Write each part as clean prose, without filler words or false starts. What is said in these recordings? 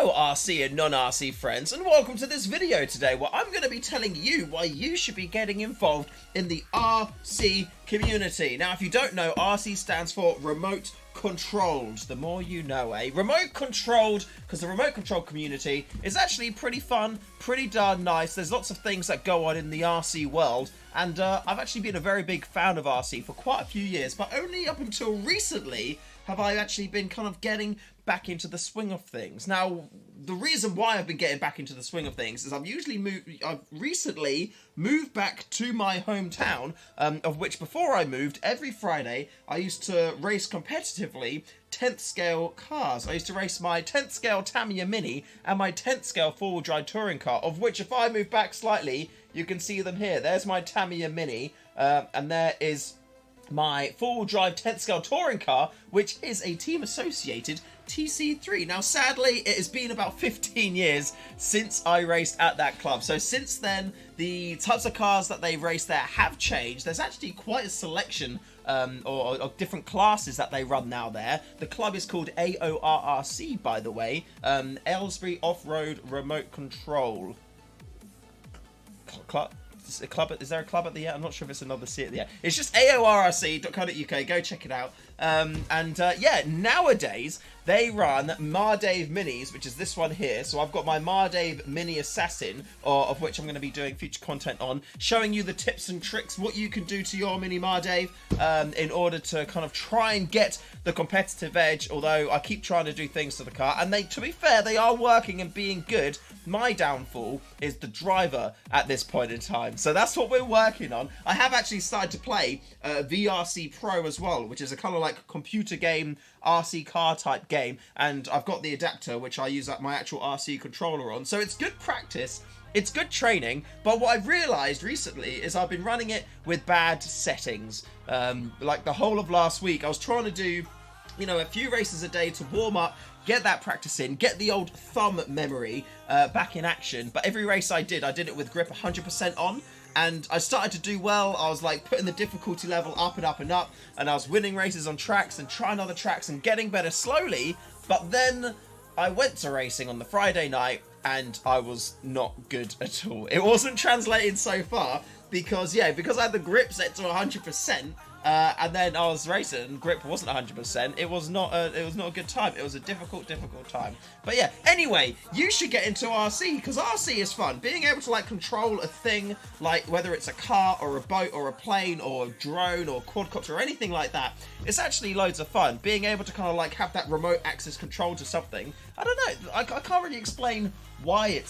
Hello RC and non-RC friends, and welcome to this video today where I'm going to be telling you why you should be getting involved in the RC community. Now if you don't know, RC stands for remote controlled. The more you know, eh? Remote controlled, because the remote control community is actually pretty fun, pretty darn nice. There's lots of things that go on in the RC world, and I've actually been a very big fan of RC for quite a few years, but only up until recently have I actually been kind of getting back into the swing of things. Now, the reason why I've been getting back into the swing of things is I've recently moved back to my hometown, of which before I moved, every Friday, I used to race competitively 10th scale cars. I used to race my 10th scale Tamiya Mini and my 10th scale four-wheel drive touring car, of which if I move back slightly, you can see them here. There's my Tamiya Mini, and there is my four-wheel drive 10th scale touring car, which is a team associated TC3. Now sadly it has been about 15 years since I raced at that club, so since then the types of cars that they race there have changed. There's actually quite a selection or different classes that they run now there. The club is called AORRC, by the way, Aylesbury Off-Road Remote Control Club. Is there a club at the end? I'm not sure if it's another C at the end. It's just aorrc.co.uk. Go check it out. Yeah, nowadays they run Mardave Minis, which is this one here. So I've got my Mardave Mini Assassin, of which I'm going to be doing future content on, showing you the tips and tricks, what you can do to your Mini Mardave in order to kind of try and get the competitive edge, although I keep trying to do things to the car, and they, to be fair, they are working and being good. My downfall is the driver at this point in time, so that's what we're working on. I have actually started to play VRC Pro as well, which is a kind of like computer game, RC car type game, and I've got the adapter which I use my actual RC controller on, so it's good practice. It's good training, but what I've realised recently is I've been running it with bad settings. Like the whole of last week, I was trying to do, you know, a few races a day to warm up, get that practice in, get the old thumb memory back in action. But every race I did it with grip 100% on. And I started to do well. I was like putting the difficulty level up and up and up, and I was winning races on tracks and trying other tracks and getting better slowly. But then I went to racing on the Friday night and I was not good at all. It wasn't translating so far because I had the grip set to 100%. And then I was racing, grip wasn't 100%. It was not a good time. It was a difficult time. But yeah, anyway, you should get into RC, because RC is fun. Being able to like control a thing, like whether it's a car or a boat or a plane or a drone or quadcopter or anything like that, it's actually loads of fun. Being able to kind of like have that remote access control to something, I don't know, I can't really explain why it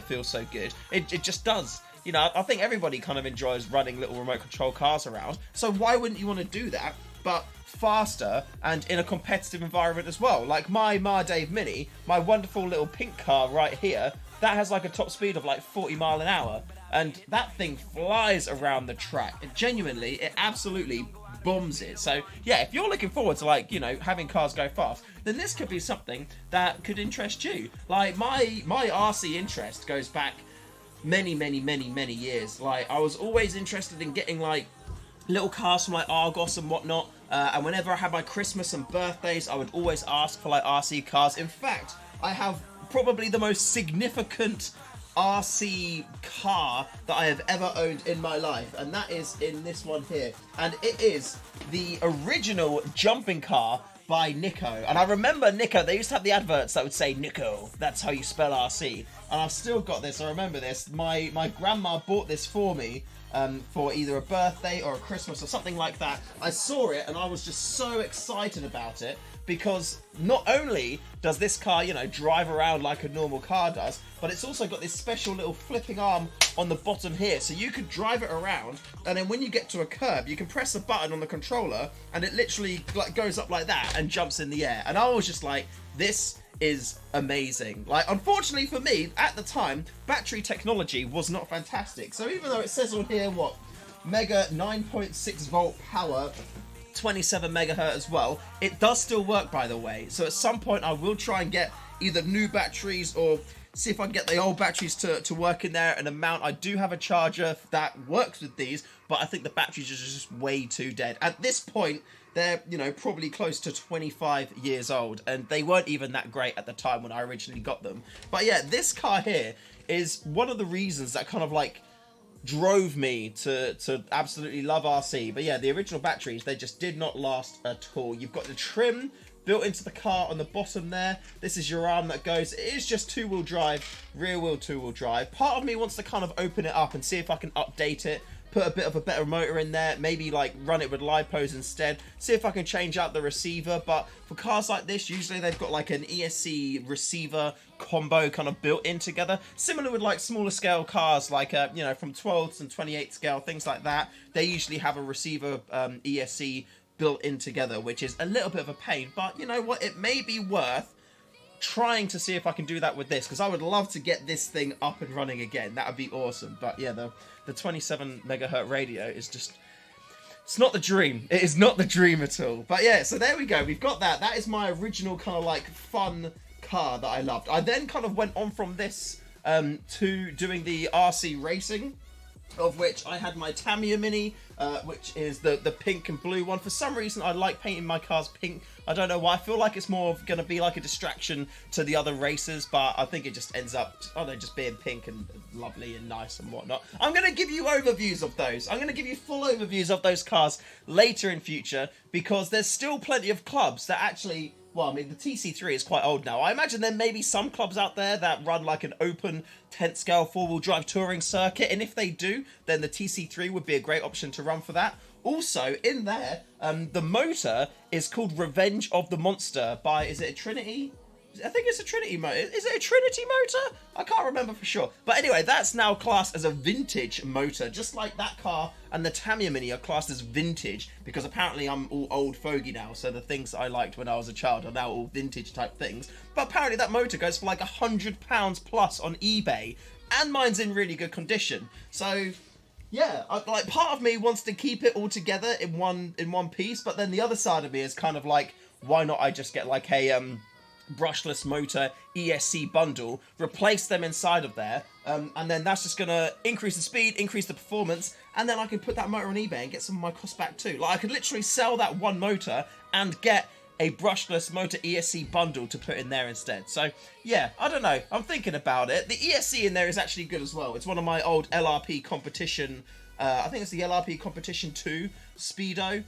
feels so good. It just does. You know, I think everybody kind of enjoys running little remote control cars around, so why wouldn't you want to do that, but faster and in a competitive environment as well? Like my Mardave Mini, my wonderful little pink car right here, that has like a top speed of like 40 miles an hour, and that thing flies around the track, and genuinely, it absolutely bombs it. So yeah, if you're looking forward to like, you know, having cars go fast, then this could be something that could interest you. Like my RC interest goes back many years. Like I was always interested in getting like little cars from like Argos and whatnot, and whenever I had my Christmas and birthdays, I would always ask for like RC cars. In fact, I have probably the most significant RC car that I have ever owned in my life, and that is in this one here, and it is the original jumping car by Nico. And I remember Nico, they used to have the adverts that would say Nico, that's how you spell RC, and I've still got this. I remember this. My grandma bought this for me for either a birthday or a Christmas or something like that. I saw it and I was just so excited about it, because not only does this car, you know, drive around like a normal car does, but it's also got this special little flipping arm on the bottom here, so you could drive it around, and then when you get to a curb, you can press a button on the controller, and it literally like goes up like that and jumps in the air. And I was just like, this is amazing. Like, unfortunately for me, at the time, battery technology was not fantastic. So even though it says on here, what, Mega 9.6 volt power, 27 megahertz as well, it does still work, by the way. So at some point I will try and get either new batteries or see if I can get the old batteries to work in there and mount. I do have a charger that works with these, but I think the batteries are just way too dead. At this point, they're, you know, probably close to 25 years old, and they weren't even that great at the time when I originally got them. But yeah, this car here is one of the reasons that kind of like drove me to absolutely love RC. But yeah, the original batteries, they just did not last at all. You've got the trim built into the car on the bottom there. This is your arm that goes. It is just two-wheel drive, rear-wheel two-wheel drive. Part of me wants to kind of open it up and see if I can update it, put a bit of a better motor in there, maybe like run it with lipos instead, see if I can change out the receiver. But for cars like this, usually they've got like an ESC receiver combo kind of built in together, similar with like smaller scale cars, like you know, from 12 and 28 scale, things like that. They usually have a receiver ESC built in together, which is a little bit of a pain, but you know what, it may be worth trying to see if I can do that with this, because I would love to get this thing up and running again. That would be awesome. But yeah, the 27 megahertz radio is just, it's not the dream. It is not the dream at all. But yeah, so there we go. We've got that. That is my original kind of like fun car that I loved. I then kind of went on from this to doing the RC racing, of which I had my Tamiya Mini, which is the pink and blue one. For some reason, I like painting my cars pink. I don't know why. I feel like it's more going to be like a distraction to the other races, but I think it just ends up, I don't know, just being pink and lovely and nice and whatnot. I'm going to give you overviews of those. I'm going to give you full overviews of those cars later in future, because there's still plenty of clubs that actually... Well, I mean, the TC3 is quite old now. I imagine there may be some clubs out there that run like an open 10th scale four-wheel drive touring circuit, and if they do, then the TC3 would be a great option to run for that. Also, in there, the motor is called Revenge of the Monster by, is it a Trinity? I think it's a Trinity motor. Is it a Trinity motor? I can't remember for sure. But anyway, that's now classed as a vintage motor, just like that car and the Tamiya Mini are classed as vintage, because apparently I'm all old fogey now, so the things I liked when I was a child are now all vintage type things. But apparently that motor goes for like £100 plus on eBay, and mine's in really good condition. So yeah, like part of me wants to keep it all together in one piece, but then the other side of me is kind of like, why not I just get like a brushless motor ESC bundle, replace them inside of there, and then that's just gonna increase the speed, increase the performance, and then I can put that motor on eBay and get some of my costs back too. Like, I could literally sell that one motor and get a brushless motor ESC bundle to put in there instead. So yeah, I don't know, I'm thinking about it. The ESC in there is actually good as well. It's one of my old LRP competition, I think it's the LRP Competition 2 Speedo.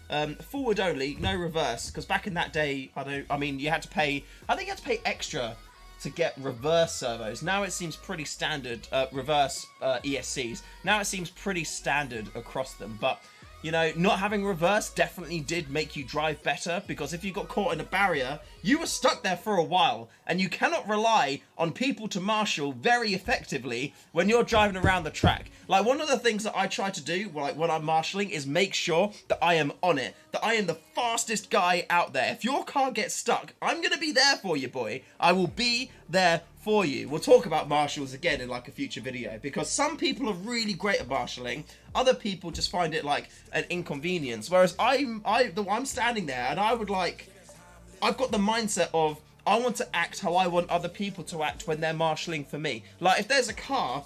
Forward only, no reverse, because back in that day, I mean, you had to pay, I think you had to pay extra to get reverse servos. Now it seems pretty standard, reverse ESCs. Now it seems pretty standard across them, but you know, not having reverse definitely did make you drive better, because if you got caught in a barrier, you were stuck there for a while, and you cannot rely on people to marshal very effectively when you're driving around the track. Like, one of the things that I try to do, like when I'm marshalling, is make sure that I am on it, that I am the fastest guy out there. If your car gets stuck, I'm gonna be there for you, boy. I will be there for you. We'll talk about marshals again in like a future video, because some people are really great at marshalling, other people just find it like an inconvenience, whereas I'm standing there and I've got the mindset of, I want to act how I want other people to act when they're marshalling for me. Like, if there's a car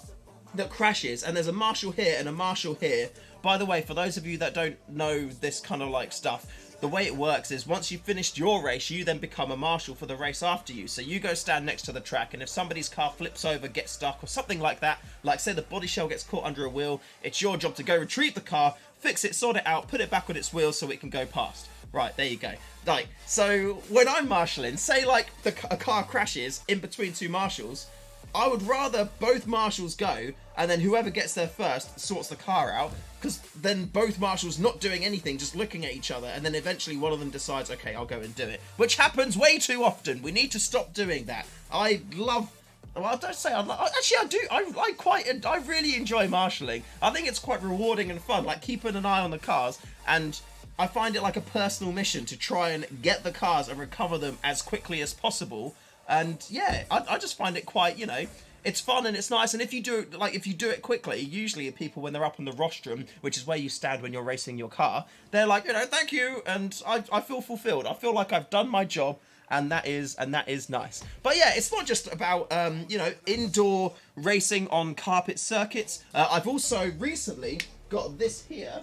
that crashes and there's a marshal here and a marshal here, by the way, for those of you that don't know this kind of like stuff, the way it works is, once you've finished your race, you then become a marshal for the race after you. So you go stand next to the track, and if somebody's car flips over, gets stuck, or something like that, like say the body shell gets caught under a wheel, it's your job to go retrieve the car, fix it, sort it out, put it back on its wheels so it can go past. Right, there you go. Like, so when I'm marshalling, say like a car crashes in between two marshals, I would rather both marshals go, and then whoever gets there first sorts the car out, because then both marshals not doing anything, just looking at each other, and then eventually one of them decides, okay, I'll go and do it. Which happens way too often. We need to stop doing that. I love... Well, I don't say I like... Actually, I do. I really enjoy marshalling. I think it's quite rewarding and fun, like keeping an eye on the cars, and I find it like a personal mission to try and get the cars and recover them as quickly as possible. And yeah, I just find it quite, you know, it's fun and it's nice. And if you do it quickly, usually people, when they're up on the rostrum, which is where you stand when you're racing your car, they're like, you know, thank you, and I feel fulfilled. I feel like I've done my job, and that is nice. But yeah, it's not just about you know, indoor racing on carpet circuits. I've also recently got this here,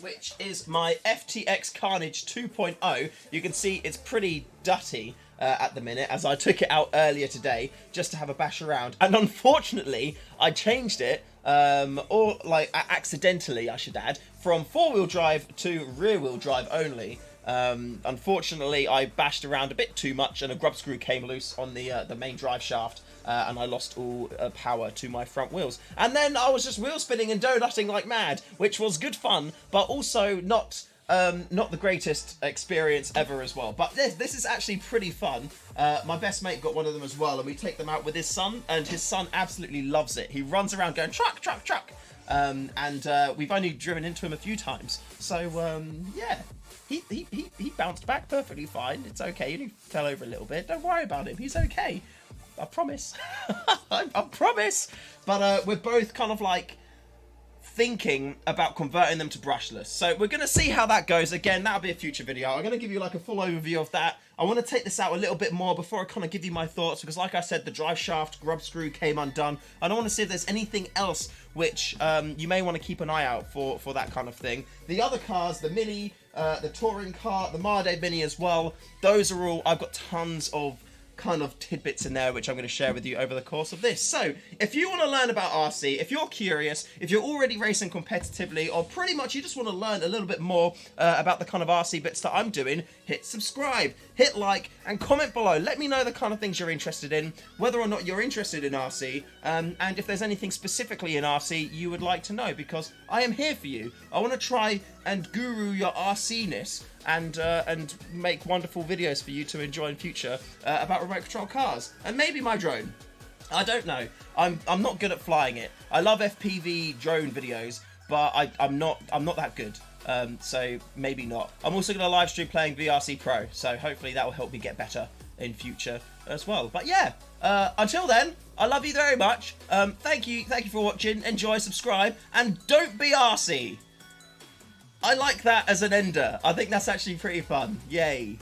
which is my FTX Carnage 2.0. You can see it's pretty dutty at the minute, as I took it out earlier today just to have a bash around, and unfortunately I changed it or like accidentally, I should add, from 4-wheel drive to rear-wheel drive only. Unfortunately, I bashed around a bit too much and a grub screw came loose on the main drive shaft, and I lost all power to my front wheels. And then I was just wheel spinning and donutting like mad, which was good fun, but also not the greatest experience ever as well. But this is actually pretty fun. My best mate got one of them as well, and we take them out with his son, and his son absolutely loves it. He runs around going truck, truck, truck. And we've only driven into him a few times. So yeah. He bounced back perfectly fine. It's okay. He fell over a little bit. Don't worry about him. He's okay. I promise. I promise. But we're both kind of like thinking about converting them to brushless. So we're going to see how that goes. Again, that'll be a future video. I'm going to give you like a full overview of that. I want to take this out a little bit more before I kind of give you my thoughts, because like I said, the drive shaft grub screw came undone. And I want to see if there's anything else which you may want to keep an eye out for that kind of thing. The other cars, the Mini, the touring car, the Marday Mini as well, those are all, I've got tons of kind of tidbits in there which I'm going to share with you over the course of this. So if you want to learn about RC, if you're curious, if you're already racing competitively, or pretty much you just want to learn a little bit more about the kind of RC bits that I'm doing, hit subscribe, hit like, and comment below. Let me know the kind of things you're interested in, whether or not you're interested in RC, and if there's anything specifically in RC you would like to know, because I am here for you. I want to try and guru your RC-ness and make wonderful videos for you to enjoy in future about remote control cars, and maybe my drone. I don't know. I'm not good at flying it. I love FPV drone videos, but I'm not that good. So maybe not. I'm also going to live stream playing VRC Pro, so hopefully that will help me get better in future as well. But yeah, until then, I love you very much. Thank you for watching. Enjoy, subscribe, and don't be RC. I like that as an ender. I think that's actually pretty fun. Yay.